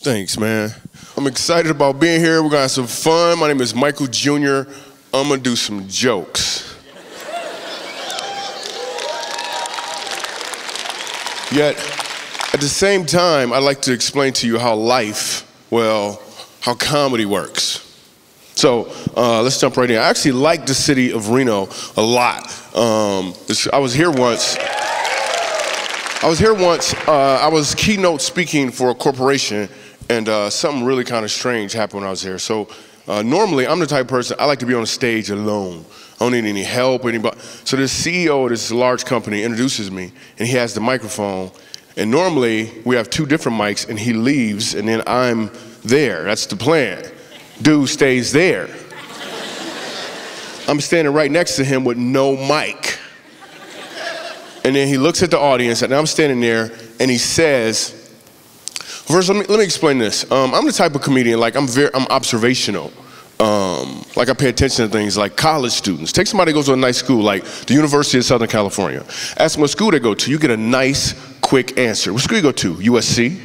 Thanks, man. I'm excited about being here. We're gonna have some fun. My name is Michael Jr. I'm gonna do some jokes. Yet, at the same time, I'd like to explain to you how how comedy works. So let's jump right in. I actually like the city of Reno a lot. I was here once. I was keynote speaking for a corporation, and something really kind of strange happened when I was here. So normally, I'm the type of person, I like to be on the stage alone. I don't need any help or anybody. So this CEO of this large company introduces me, and he has the microphone. And normally, we have two different mics, and he leaves, and then I'm there. That's the plan. Dude stays there. I'm standing right next to him with no mic. And then he looks at the audience, and I'm standing there, and he says, first, let me explain this. I'm the type of comedian, like I'm observational. Like I pay attention to things like college students. Take somebody who goes to a nice school, like the University of Southern California. Ask them what school they go to, you get a nice, quick answer. What school you go to? USC?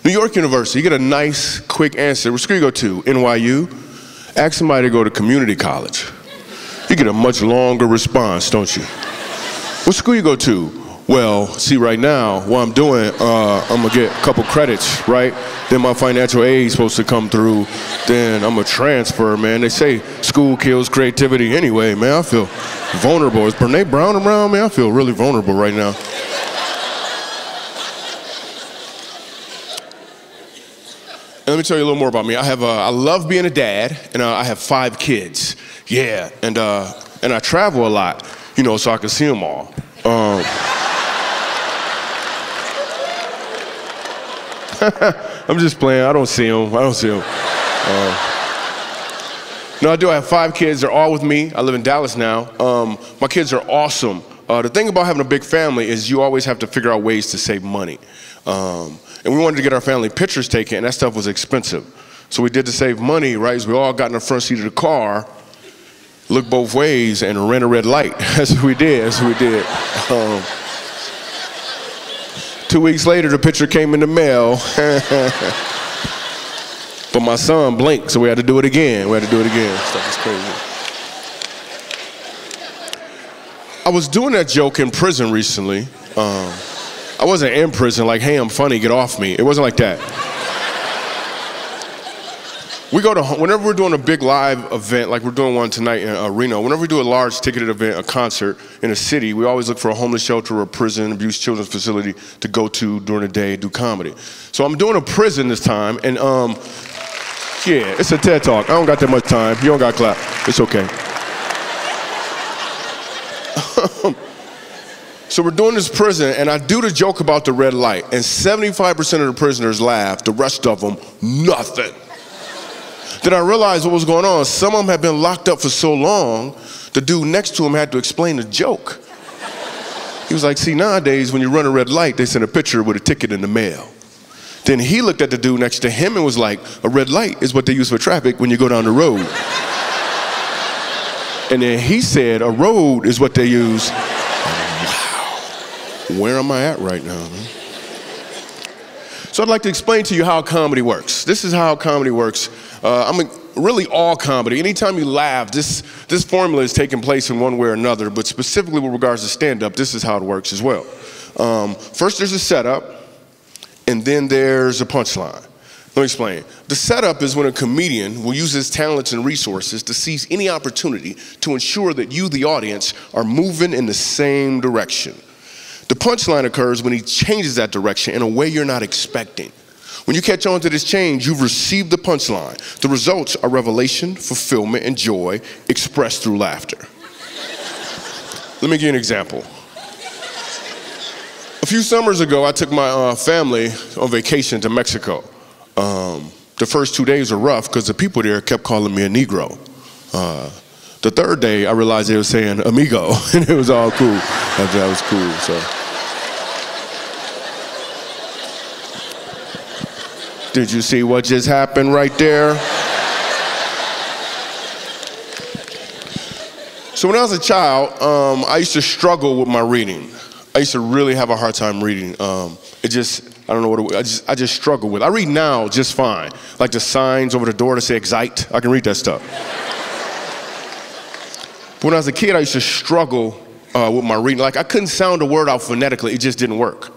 New York University, you get a nice, quick answer. What school you go to? NYU? Ask somebody to go to community college. You get a much longer response, don't you? What school you go to? Well, see, right now, what I'm doing, I'm gonna get a couple credits, right? Then my financial aid is supposed to come through. Then I'm gonna transfer, man. They say school kills creativity anyway, man. I feel vulnerable. Is Brene Brown around, man? I feel really vulnerable right now. And let me tell you a little more about me. I love being a dad, and I have 5 kids. Yeah, and I travel a lot, you know, so I can see them all. I'm just playing. I don't see them. No, I do. I have 5 kids. They're all with me. I live in Dallas now. My kids are awesome. The thing about having a big family is you always have to figure out ways to save money. And we wanted to get our family pictures taken, and that stuff was expensive. So we did to save money, right? Is we all got in the front seat of the car, looked both ways, and ran a red light. That's what we did. 2 weeks later, the picture came in the mail. But my son blinked, so we had to do it again. Stuff is crazy. I was doing that joke in prison recently. I wasn't in prison like, hey, I'm funny, get off me. It wasn't like that. Whenever we're doing a big live event, like we're doing one tonight in Reno, whenever we do a large ticketed event, a concert in a city, we always look for a homeless shelter or a prison, abused children's facility to go to during the day, do comedy. So I'm doing a prison this time, and yeah, it's a TED Talk. I don't got that much time. You don't got to clap. It's okay. So we're doing this prison, and I do the joke about the red light, and 75% of the prisoners laugh, the rest of them, nothing. Then I realized what was going on. Some of them had been locked up for so long, the dude next to him had to explain the joke. He was like, see, nowadays, when you run a red light, they send a picture with a ticket in the mail. Then he looked at the dude next to him and was like, a red light is what they use for traffic when you go down the road. And then he said, a road is what they use. Wow, where am I at right now, man? So I'd like to explain to you how comedy works. This is how comedy works. Really all comedy. Anytime you laugh, this formula is taking place in one way or another, but specifically with regards to stand-up, this is how it works as well. First there's a setup, and then there's a punchline. Let me explain. The setup is when a comedian will use his talents and resources to seize any opportunity to ensure that you, the audience, are moving in the same direction. The punchline occurs when he changes that direction in a way you're not expecting. When you catch on to this change, you've received the punchline. The results are revelation, fulfillment, and joy expressed through laughter. Let me give you an example. A few summers ago, I took my family on vacation to Mexico. The first 2 days were rough because the people there kept calling me a Negro. The third day, I realized they were saying amigo, and it was all cool. That was cool, so. Did you see what just happened right there? So when I was a child, I used to struggle with my reading. I used to really have a hard time reading. It just, I don't know what I just struggle with. I read now just fine. Like the signs over the door that say excite, I can read that stuff. But when I was a kid, I used to struggle with my reading. Like I couldn't sound a word out phonetically, it just didn't work.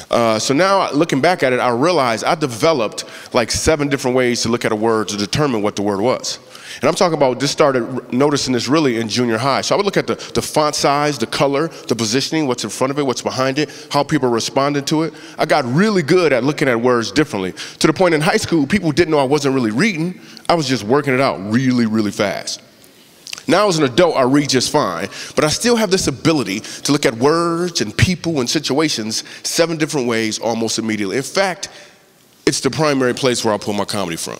So now looking back at it, I realized I developed like 7 different ways to look at a word to determine what the word was. And I'm talking about, just started noticing this really in junior high. So I would look at the font size, the color, the positioning, what's in front of it, what's behind it, how people responded to it. I got really good at looking at words differently, to the point in high school, people didn't know I wasn't really reading. I was just working it out really, really fast. Now as an adult, I read just fine, but I still have this ability to look at words and people and situations 7 different ways almost immediately. In fact, it's the primary place where I pull my comedy from.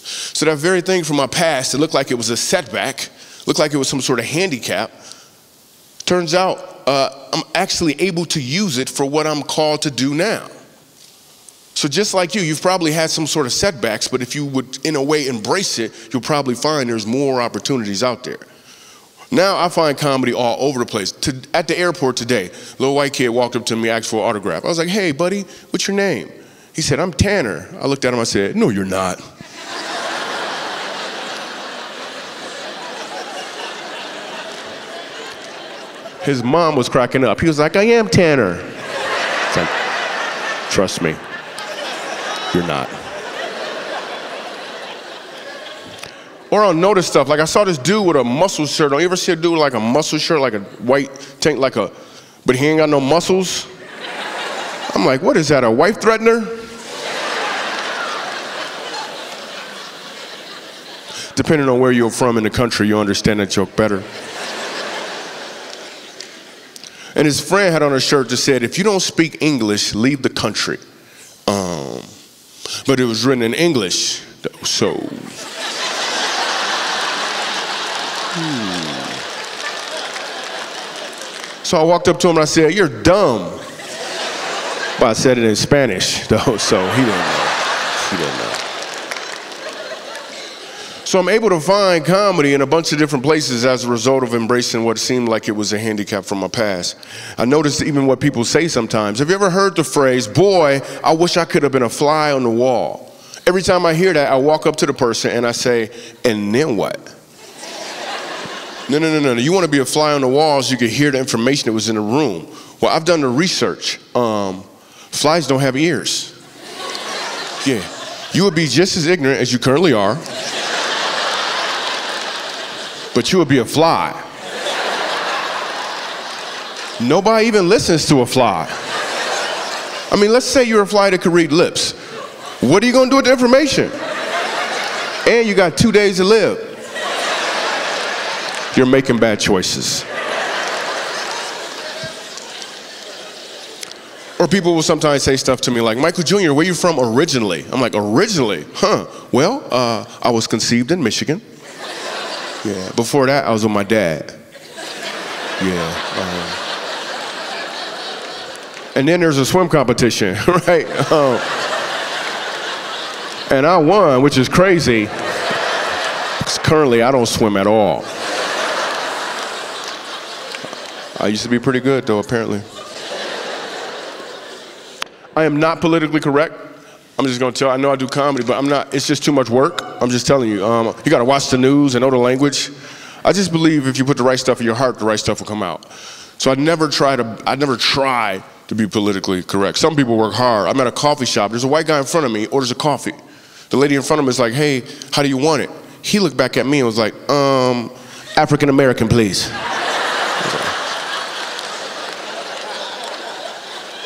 So that very thing from my past, it looked like it was a setback, looked like it was some sort of handicap, turns out I'm actually able to use it for what I'm called to do now. So just like you've probably had some sort of setbacks, but if you would, in a way, embrace it, you'll probably find there's more opportunities out there. Now I find comedy all over the place. At the airport today, a little white kid walked up to me, asked for an autograph. I was like, hey, buddy, what's your name? He said, I'm Tanner. I looked at him, I said, no, you're not. His mom was cracking up. He was like, I am Tanner. It's like, trust me. You're not. Or I'll notice stuff, like I saw this dude with a muscle shirt on. You ever see a dude with like a muscle shirt, like a white tank, but he ain't got no muscles? I'm like, what is that, a wife threatener? Depending on where you're from in the country, you understand that joke better. And his friend had on a shirt that said, if you don't speak English, leave the country. But it was written in English, so. So I walked up to him and I said, you're dumb. But I said it in Spanish, though, so he didn't know. He didn't know. So I'm able to find comedy in a bunch of different places as a result of embracing what seemed like it was a handicap from my past. I noticed even what people say sometimes. Have you ever heard the phrase, boy, I wish I could have been a fly on the wall? Every time I hear that, I walk up to the person and I say, and then what? No. You want to be a fly on the wall so you can hear the information that was in the room. Well, I've done the research. Flies don't have ears. Yeah. You would be just as ignorant as you currently are. But you would be a fly. Nobody even listens to a fly. I mean, let's say you're a fly that could read lips. What are you going to do with the information? And you got 2 days to live. You're making bad choices. Or people will sometimes say stuff to me like, Michael Jr., where you from originally? I'm like, originally? Huh. Well, I was conceived in Michigan. Yeah. Before that, I was with my dad. Yeah. And then there's a swim competition, right? And I won, which is crazy. Because currently, I don't swim at all. I used to be pretty good, though, apparently. I am not politically correct. I'm just gonna tell, I know I do comedy, but I'm not, it's just too much work. I'm just telling you. You gotta watch the news and know the language. I just believe if you put the right stuff in your heart, the right stuff will come out. So I never try to be politically correct. Some people work hard. I'm at a coffee shop. There's a white guy in front of me, orders a coffee. The lady in front of him is like, hey, how do you want it? He looked back at me and was like, African American, please.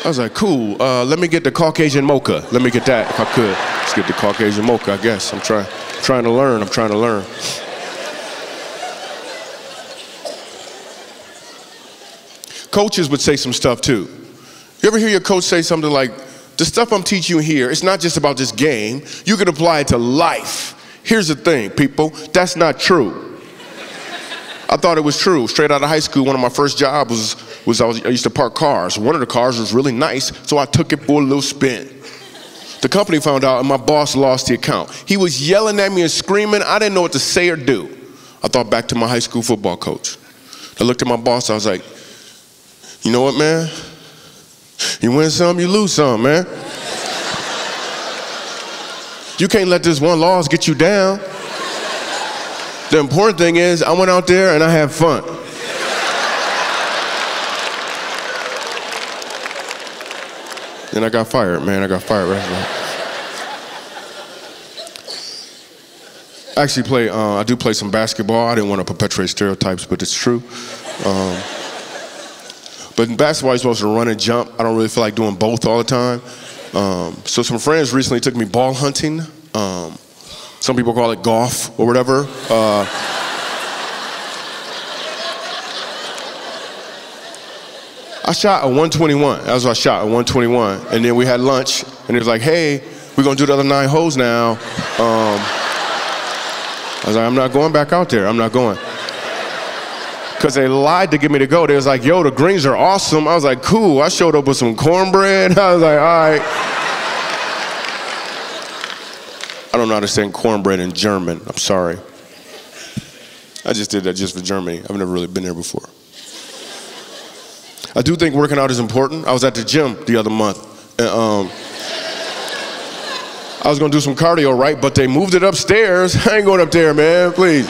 I was like, cool, let me get the Caucasian mocha. Let me get that, if I could. Let's get the Caucasian mocha, I guess. I'm trying to learn. Coaches would say some stuff too. You ever hear your coach say something like, the stuff I'm teaching you here, it's not just about this game. You can apply it to life. Here's the thing, people, that's not true. I thought it was true. Straight out of high school, one of my first jobs I used to park cars. One of the cars was really nice, so I took it for a little spin. The company found out and my boss lost the account. He was yelling at me and screaming. I didn't know what to say or do. I thought back to my high school football coach. I looked at my boss, I was like, you know what, man? You win some, you lose some, man. You can't let this one loss get you down. The important thing is I went out there and I had fun. Then I got fired, man. I got fired right now. Actually, I do play some basketball. I didn't want to perpetuate stereotypes, but it's true. But in basketball, you're supposed to run and jump. I don't really feel like doing both all the time. So some friends recently took me ball hunting. Some people call it golf or whatever. I shot a 121. That was what I shot, a 121. And then we had lunch, and it was like, hey, we're gonna do the other 9 holes now. I was like, I'm not going back out there. I'm not going. Because they lied to get me to go. They was like, yo, the greens are awesome. I was like, cool. I showed up with some cornbread. I was like, all right. I don't know how to say cornbread in German. I'm sorry. I just did that just for Germany. I've never really been there before. I do think working out is important. I was at the gym the other month. And, I was gonna do some cardio, right? But they moved it upstairs. I ain't going up there, man, please.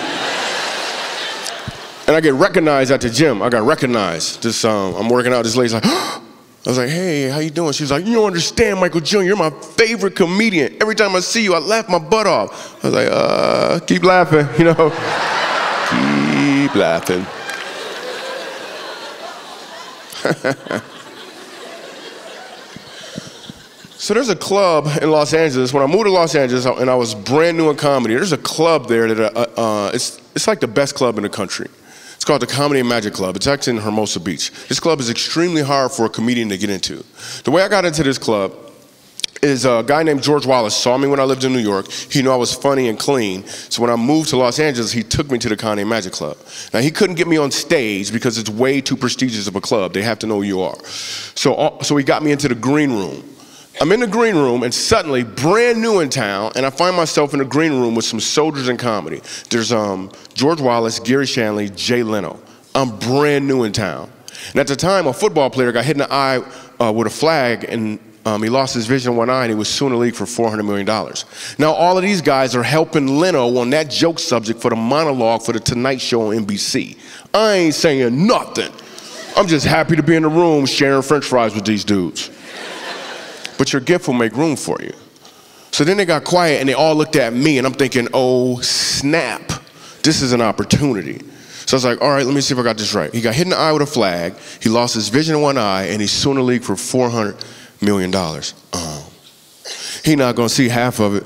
And I get recognized at the gym. I got recognized. I'm working out, this lady's like, I was like, hey, how you doing? She's like, you don't understand, Michael Jr., you're my favorite comedian. Every time I see you, I laugh my butt off. I was like, keep laughing, you know? Keep laughing. So there's a club in Los Angeles. When I moved to Los Angeles and I was brand new in comedy, there's a club there that it's like the best club in the country. It's called the Comedy and Magic Club. It's actually in Hermosa Beach. This club is extremely hard for a comedian to get into. The way I got into this club is a guy named George Wallace saw me when I lived in New York. He knew I was funny and clean. So when I moved to Los Angeles, he took me to the Comedy and Magic Club. Now, he couldn't get me on stage because it's way too prestigious of a club. They have to know who you are. So he got me into the green room. I'm in the green room, and suddenly, brand new in town, and I find myself in the green room with some soldiers in comedy. There's George Wallace, Gary Shanley, Jay Leno. I'm brand new in town. And at the time, a football player got hit in the eye with a flag, and he lost his vision in one eye, and he was suing the league for $400 million. Now, all of these guys are helping Leno on that joke subject for the monologue for the Tonight Show on NBC. I ain't saying nothing. I'm just happy to be in the room sharing French fries with these dudes. But your gift will make room for you. So then they got quiet and they all looked at me and I'm thinking, oh snap, this is an opportunity. So I was like, all right, let me see if I got this right. He got hit in the eye with a flag, he lost his vision in one eye, and he's suing the league for $400 million. He not gonna see half of it.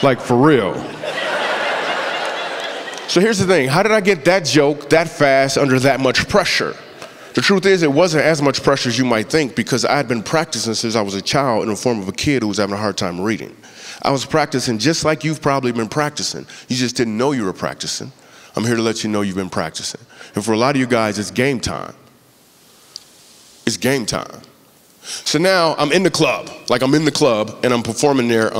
Like for real. So here's the thing, how did I get that joke that fast under that much pressure? The truth is, it wasn't as much pressure as you might think because I had been practicing since I was a child in the form of a kid who was having a hard time reading. I was practicing just like you've probably been practicing. You just didn't know you were practicing. I'm here to let you know you've been practicing. And for a lot of you guys, it's game time. It's game time. So now I'm in the club, and I'm performing there.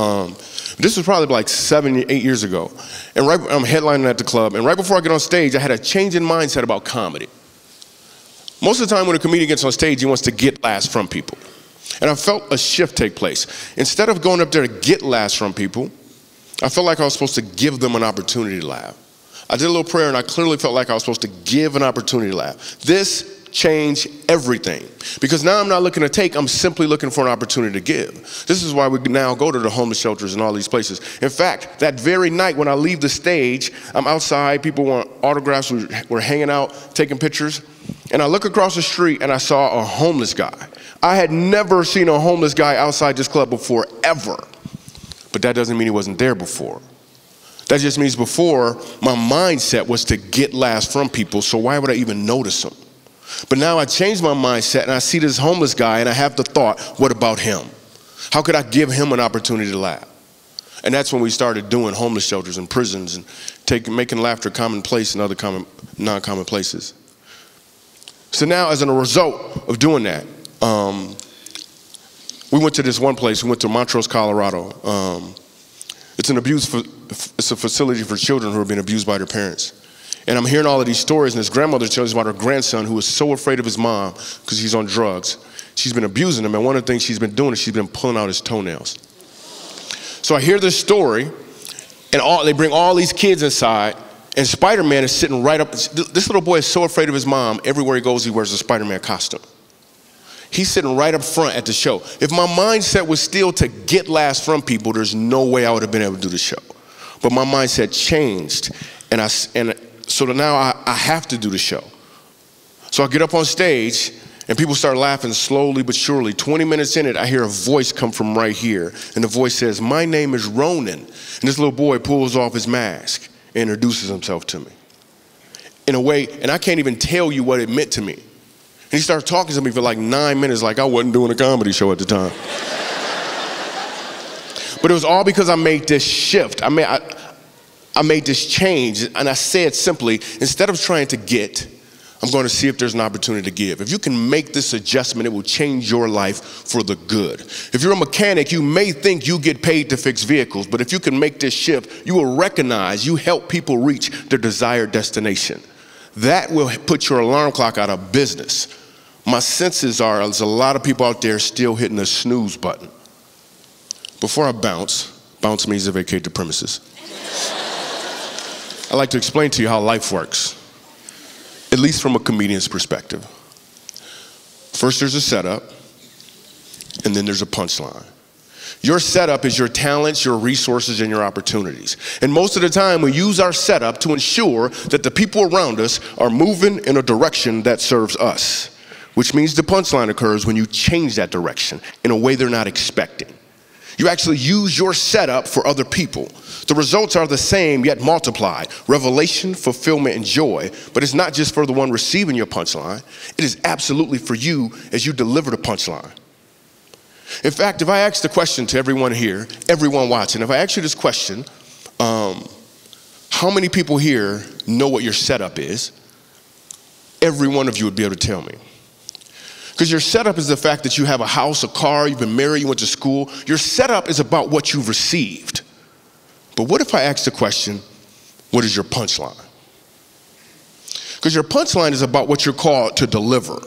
This was probably like 7, 8 years ago. And I'm headlining at the club, and right before I get on stage, I had a change in mindset about comedy. Most of the time when a comedian gets on stage, he wants to get laughs from people. And I felt a shift take place. Instead of going up there to get laughs from people, I felt like I was supposed to give them an opportunity to laugh. I did a little prayer, and I clearly felt like I was supposed to give an opportunity to laugh. This changed everything. Because now I'm not looking to take, I'm simply looking for an opportunity to give. This is why we now go to the homeless shelters and all these places. In fact, that very night when I leave the stage, I'm outside, people want autographs, we're hanging out, taking pictures, and I look across the street and I saw a homeless guy. I had never seen a homeless guy outside this club before, ever. But that doesn't mean he wasn't there before. That just means before, my mindset was to get laughs from people, so why would I even notice them? But now I changed my mindset and I see this homeless guy and I have the thought, what about him? How could I give him an opportunity to laugh? And that's when we started doing homeless shelters and prisons and making laughter commonplace and other non-common places. So now as a result of doing that, we went to this one place, we went to Montrose, Colorado. It's an abuse it's a facility for children who are being abused by their parents. And I'm hearing all of these stories, and this grandmother tells me about her grandson who is so afraid of his mom because he's on drugs. She's been abusing him, and one of the things she's been doing is she's been pulling out his toenails. So I hear this story, and they bring all these kids inside, and Spider-Man is sitting right up. This little boy is so afraid of his mom, everywhere he goes, he wears a Spider-Man costume. He's sitting right up front at the show. If my mindset was still to get laughs from people, there's no way I would have been able to do the show. But my mindset changed, and so now I have to do the show. So I get up on stage, and people start laughing slowly but surely. 20 minutes in it, I hear a voice come from right here, and the voice says, "My name is Ronan." And this little boy pulls off his mask and introduces himself to me in a way, and I can't even tell you what it meant to me. And he started talking to me for like 9 minutes like I wasn't doing a comedy show at the time. But it was all because I made this shift. I made this change, and I said simply, instead of trying to get, I'm going to see if there's an opportunity to give. If you can make this adjustment, it will change your life for the good. If you're a mechanic, you may think you get paid to fix vehicles, but if you can make this shift, you will recognize you help people reach their desired destination. That will put your alarm clock out of business. My senses are there's a lot of people out there still hitting the snooze button. Before I bounce means to vacate the premises. I'd like to explain to you how life works, at least from a comedian's perspective. First there's a setup, and then there's a punchline. Your setup is your talents, your resources, and your opportunities. And most of the time we use our setup to ensure that the people around us are moving in a direction that serves us. Which means the punchline occurs when you change that direction in a way they're not expecting. You actually use your setup for other people. The results are the same yet multiplied. Revelation, fulfillment, and joy. But it's not just for the one receiving your punchline. It is absolutely for you as you deliver the punchline. In fact, if I ask the question to everyone here, everyone watching, if I ask you this question, how many people here know what your setup is? Every one of you would be able to tell me. Because your setup is the fact that you have a house, a car, you've been married, you went to school. Your setup is about what you've received. But what if I ask the question, what is your punchline? Because your punchline is about what you're called to deliver.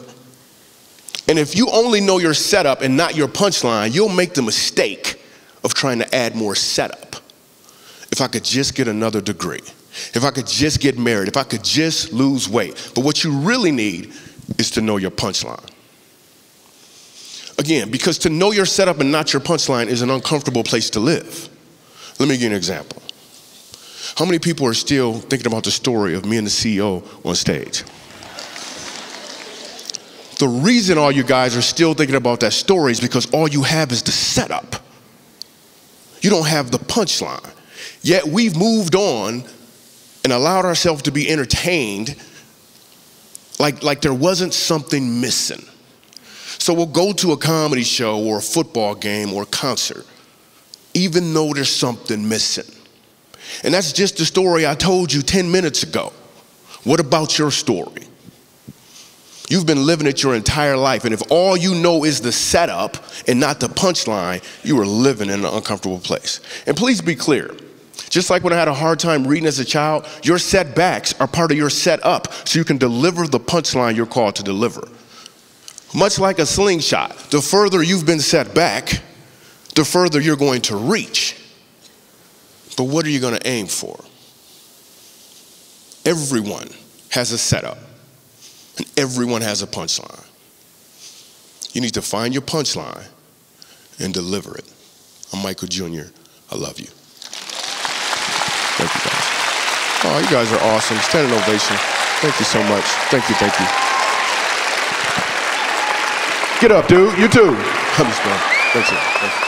And if you only know your setup and not your punchline, you'll make the mistake of trying to add more setup. If I could just get another degree, if I could just get married, if I could just lose weight. But what you really need is to know your punchline. Again, because to know your setup and not your punchline is an uncomfortable place to live. Let me give you an example. How many people are still thinking about the story of me and the CEO on stage? The reason all you guys are still thinking about that story is because all you have is the setup. You don't have the punchline. Yet we've moved on and allowed ourselves to be entertained like there wasn't something missing. So we'll go to a comedy show or a football game or a concert, even though there's something missing. And that's just the story I told you 10 minutes ago. What about your story? You've been living it your entire life, and if all you know is the setup and not the punchline, you are living in an uncomfortable place. And please be clear, just like when I had a hard time reading as a child, your setbacks are part of your setup so you can deliver the punchline you're called to deliver. Much like a slingshot, the further you've been set back, the further you're going to reach. But what are you going to aim for? Everyone has a setup, and everyone has a punchline. You need to find your punchline and deliver it. I'm Michael Jr. I love you. Thank you, guys. Oh, you guys are awesome. Standing ovation. Thank you so much. Thank you, thank you. Get up, dude. You too. I'm just going. Thanks.